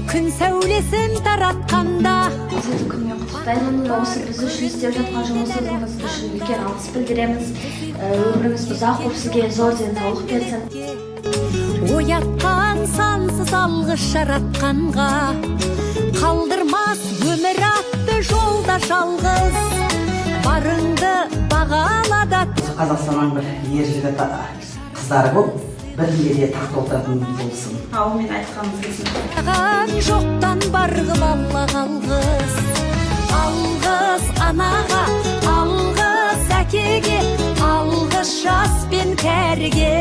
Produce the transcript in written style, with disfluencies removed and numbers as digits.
күн сәулесін таратқанда. Сізді күнмен құттықтаймын. Осы біз үшін істеп жатқан жұмысыңыз үшін үлкен алғыс білдіреміз. Өміріңіз ұзақ болып, сізге зор денсаулық берсін. Оятқан сансыз алғыс жаратқанға, қалдырмас өмір атты жолда жалғыз. Барыңды бағалада. Қазақстанның бір ержігіт қыздары болып, бірінде тақты отыратын болсын. Ауымен айтқанымыз келсін. Аған жоқтан барғы бала қалғыз. Алғыс анаға, алғыс әкеге, алғыс жас пен кәріге.